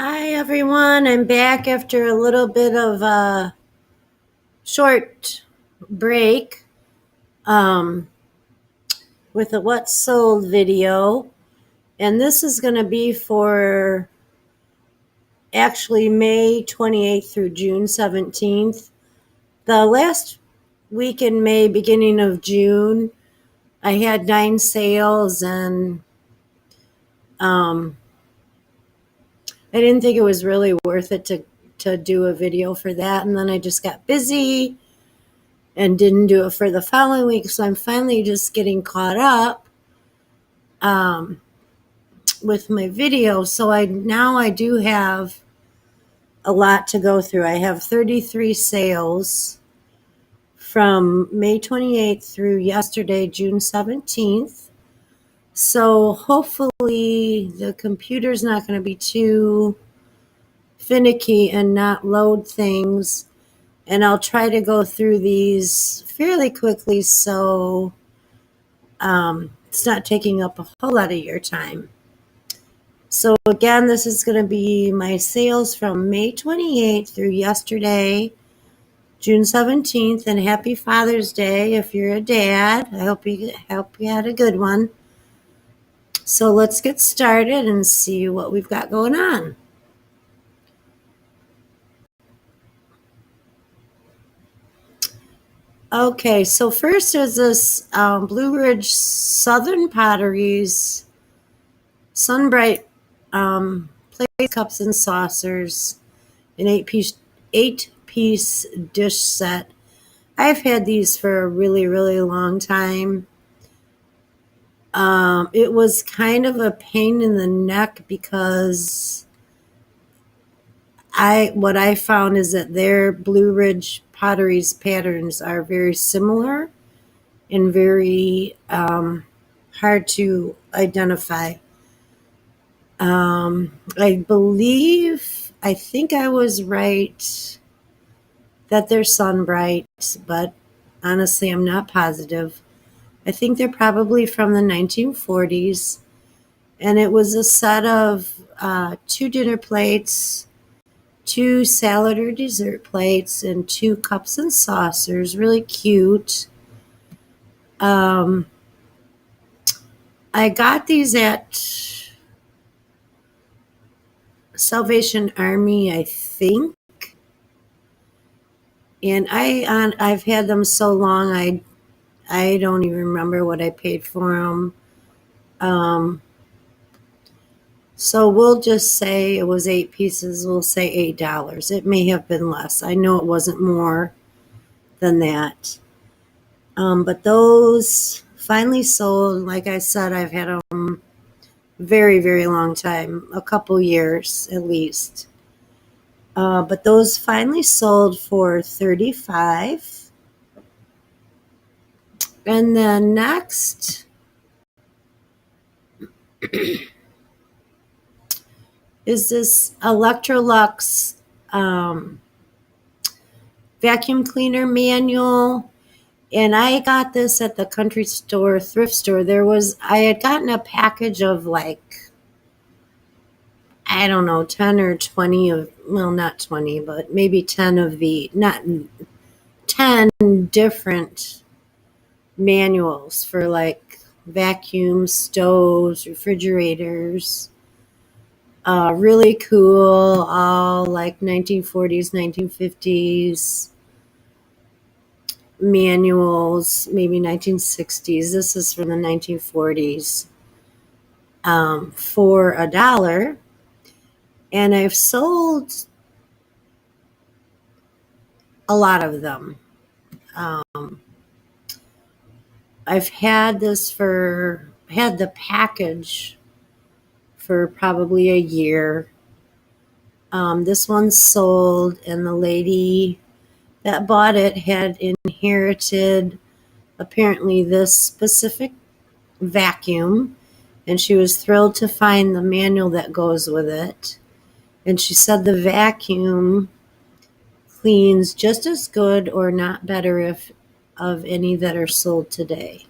Hi everyone, I'm back after a little bit of a short break with a What's Sold video. And this is going to be for actually May 28th through June 17th. The last week in May, beginning of June, I had 9 sales and I didn't think it was really worth it to do a video for that. And then I just got busy and didn't do it for the following week. So I'm finally just getting caught up with my video. So I do have a lot to go through. I have 33 sales from May 28th through yesterday, June 17th. So hopefully the computer's not going to be too finicky and not load things. And I'll try to go through these fairly quickly so it's not taking up a whole lot of your time. So again, this is going to be my sales from May 28th through yesterday, June 17th, and happy Father's Day if you're a dad. I hope you had a good one. So let's get started and see what we've got going on. Okay, so first is this Blue Ridge Southern Potteries Sunbright plate cups and saucers, an eight-piece dish set. I've had these for a really, really long time. It was kind of a pain in the neck because what I found is that their Blue Ridge Potteries patterns are very similar and very hard to identify. I think I was right that they're Sunbright, but honestly, I'm not positive. I think they're probably from the 1940s. And it was a set of 2 dinner plates, 2 salad or dessert plates, and 2 cups and saucers. Really cute. I got these at Salvation Army, I think. And I've had them so long, I don't even remember what I paid for them. So we'll just say it was 8 pieces. We'll say $8. It may have been less. I know it wasn't more than that. But those finally sold. Like I said, I've had them very, very long time, a couple years at least. But those finally sold for $35. And then next is this Electrolux vacuum cleaner manual. And I got this at the country store, thrift store. I had gotten a package of I don't know, 10 or 20 of, well, not 20, but maybe 10 of not 10 different manuals for vacuums, stoves, refrigerators. Really cool, all 1940s, 1950s manuals, maybe 1960s. This is from the 1940s for $1. And I've sold a lot of them. I've had the package for probably a year. This one sold, and the lady that bought it had inherited apparently this specific vacuum, and she was thrilled to find the manual that goes with it. And she said the vacuum cleans just as good or not better of any that are sold today.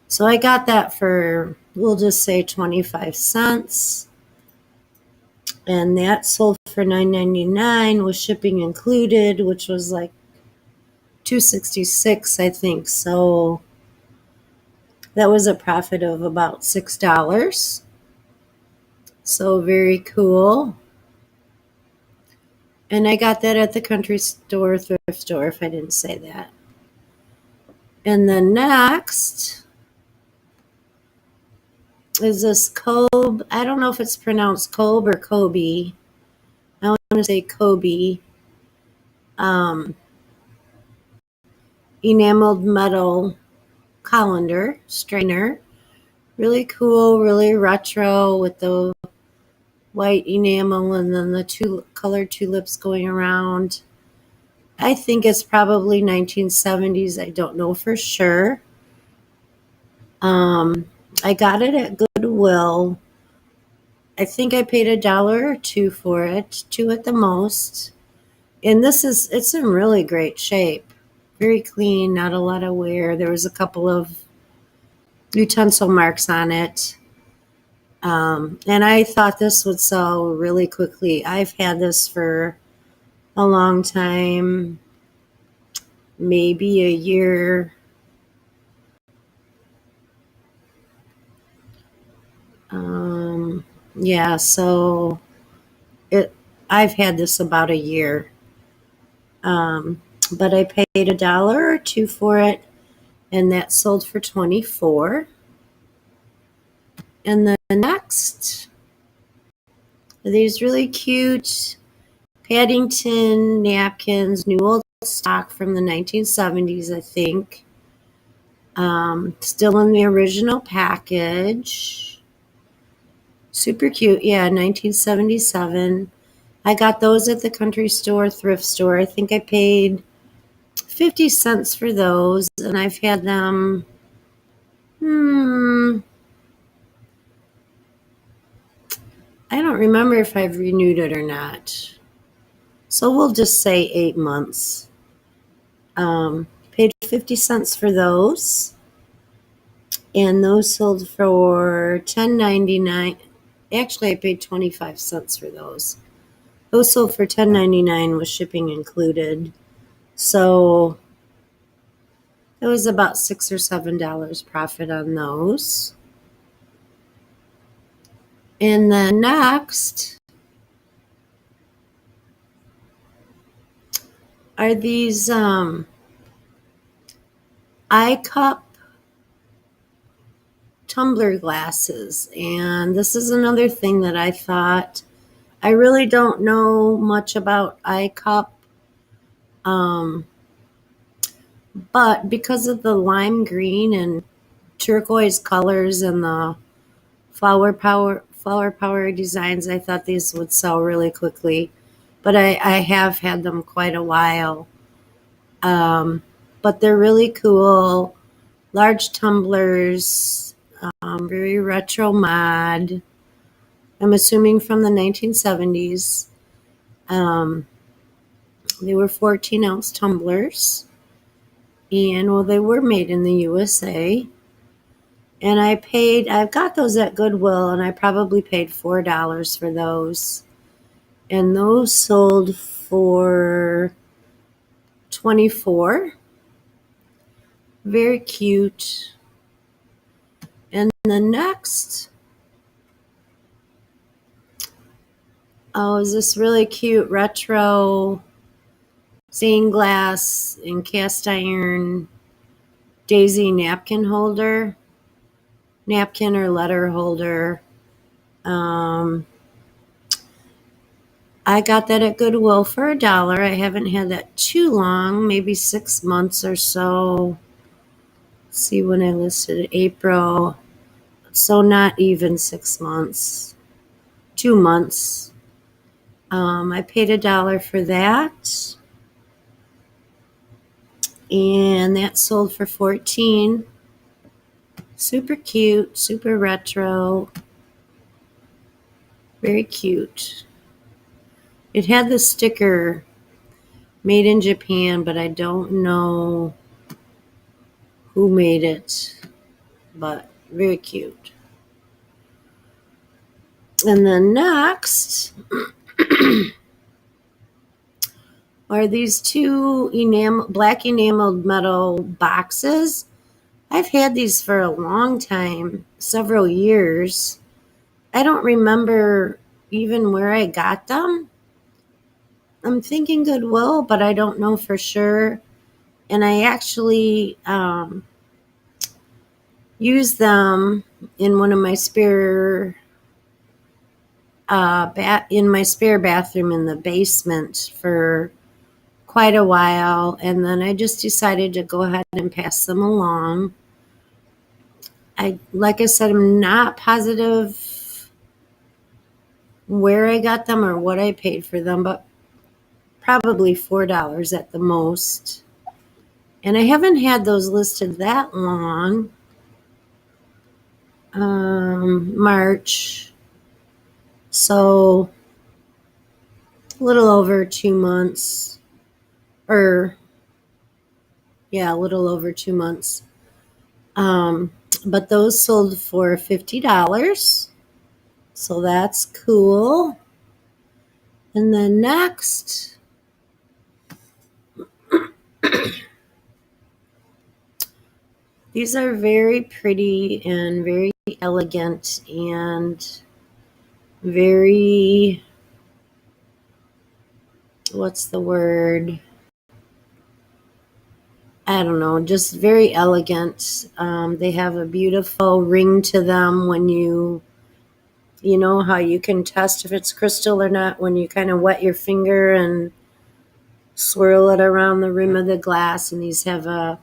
So I got that for, we'll just say 25 cents. And that sold for $9.99 with shipping included, which was like $2.66, I think. So that was a profit of about $6. So very cool. And I got that at the country store, thrift store, if I didn't say that. And then next is this Kobe. I don't know if it's pronounced Kobe or Kobe. I want to say Kobe. Enameled metal colander strainer. Really cool, really retro with the white enamel and then the two colored tulips going around. I think it's probably 1970s. I don't know for sure. I got it at Goodwill. I think I paid $1 or $2 for it, $2 at the most. And it's in really great shape. Very clean, not a lot of wear. There was a couple of utensil marks on it. And I thought this would sell really quickly. I've had this for a long time, maybe a year. Yeah, so I've had this about a year. But I paid $1 or $2 for it, and that sold for $24. And the next, these really cute Paddington napkins, new old stock from the 1970s, I think. Still in the original package. Super cute. Yeah, 1977. I got those at the country store, thrift store. I think I paid 50 cents for those, and I've had them, I don't remember if I've renewed it or not. So we'll just say 8 months. Paid 50 cents for those. And those sold for $10.99. Actually, I paid 25 cents for those. Those sold for $10.99 with shipping included. So it was about $6 or $7 profit on those. And then next are these iCup tumbler glasses. And this is another thing that I thought, I really don't know much about iCup. But because of the lime green and turquoise colors and the flower power designs, I thought these would sell really quickly. But I have had them quite a while. But they're really cool. Large tumblers, very retro mod. I'm assuming from the 1970s. They were 14-ounce tumblers. And, well, they were made in the USA. And I've got those at Goodwill, and I probably paid $4 for those. And those sold for $24. Very cute. And the next, is this really cute retro stained glass and cast iron daisy napkin holder. Napkin or letter holder. I got that at Goodwill for $1. I haven't had that too long, maybe 6 months or so. Let's see when I listed it, April. So not even 6 months, 2 months. I paid $1 for that. And that sold for $14. Super cute, super retro. Very cute. It had the sticker made in Japan, but I don't know who made it. But very cute. And then next are these two black enameled metal boxes. I've had these for a long time, several years. I don't remember even where I got them. I'm thinking Goodwill, but I don't know for sure. And I actually use them in one of my spare in my spare bathroom in the basement for quite a while, and then I just decided to go ahead and pass them along. Like I said, I'm not positive where I got them or what I paid for them, but probably $4 at the most. And I haven't had those listed that long. March. So a little over 2 months. A little over 2 months. But those sold for $50. So that's cool. And then next, these are very pretty and very elegant and very, what's the word? I don't know, just very elegant. They have a beautiful ring to them when you know how you can test if it's crystal or not when you kind of wet your finger and swirl it around the rim of the glass. And these had a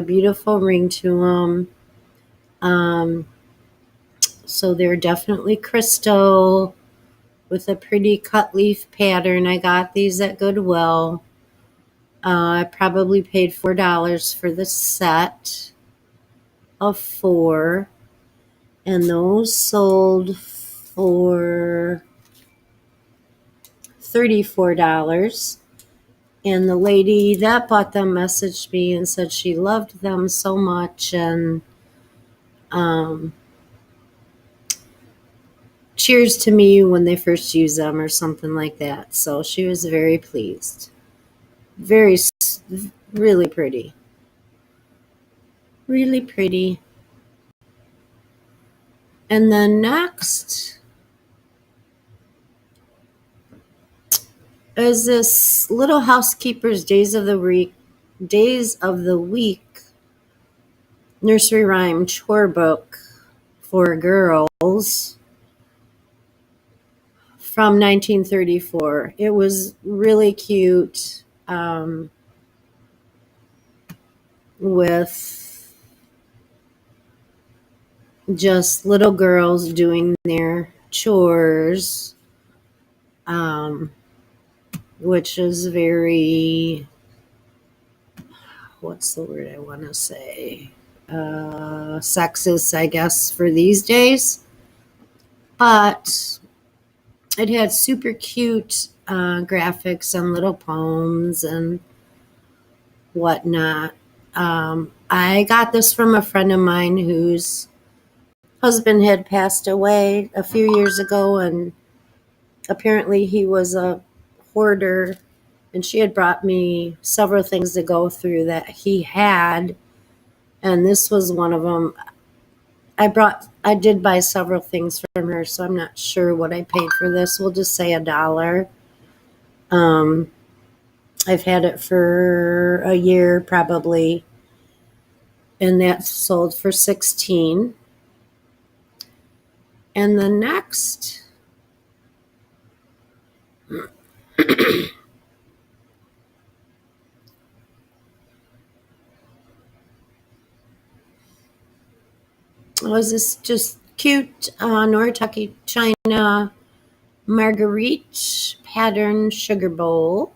beautiful ring to them. So they're definitely crystal with a pretty cut leaf pattern. I got these at Goodwill. I probably paid $4 for the set of 4. And those sold for $34. And the lady that bought them messaged me and said she loved them so much and cheers to me when they first use them or something like that. So she was very pleased. Really pretty. Really pretty. And then next is this Little Housekeeper's Days of the Week nursery rhyme chore book for girls from 1934. It was really cute, with just little girls doing their chores, which is very, what's the word I want to say? Sexist, I guess, for these days. But it had super cute graphics and little poems and whatnot. I got this from a friend of mine whose husband had passed away a few years ago, and apparently he was a hoarder, and she had brought me several things to go through that he had, and this was one of them. I did buy several things from her, so I'm not sure what I paid for this. We'll just say $1. I've had it for a year probably, and that sold for $16. And the next was this just cute Noritake China Marguerite pattern sugar bowl,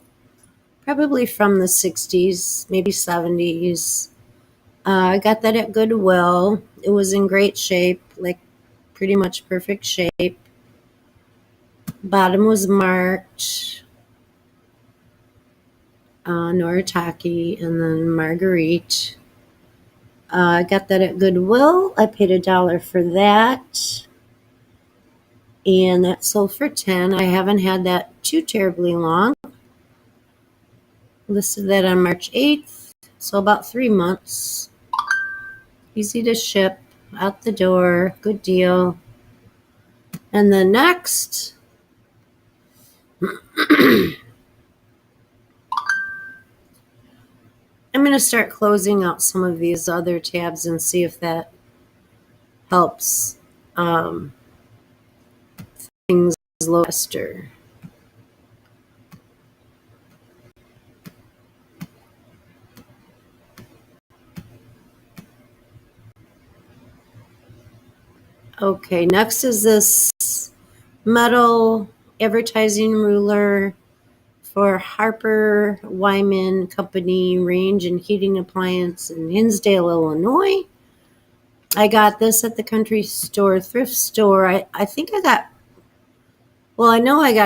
probably from the 60s, maybe 70s. I got that at Goodwill. It was in great shape, like pretty much perfect shape. Bottom was marked Noritake and then Marguerite. I got that at Goodwill. I paid $1 for that. And that sold for $10. I haven't had that too terribly long. Listed that on March 8th, so about 3 months. Easy to ship, out the door, good deal. And then next, I'm going to start closing out some of these other tabs and see if that helps things low faster. Okay, next is this metal advertising ruler for Harper Wyman Company Range and Heating Appliance in Hinsdale, Illinois. I got this at the country store, thrift store. I think I got, well, I know I got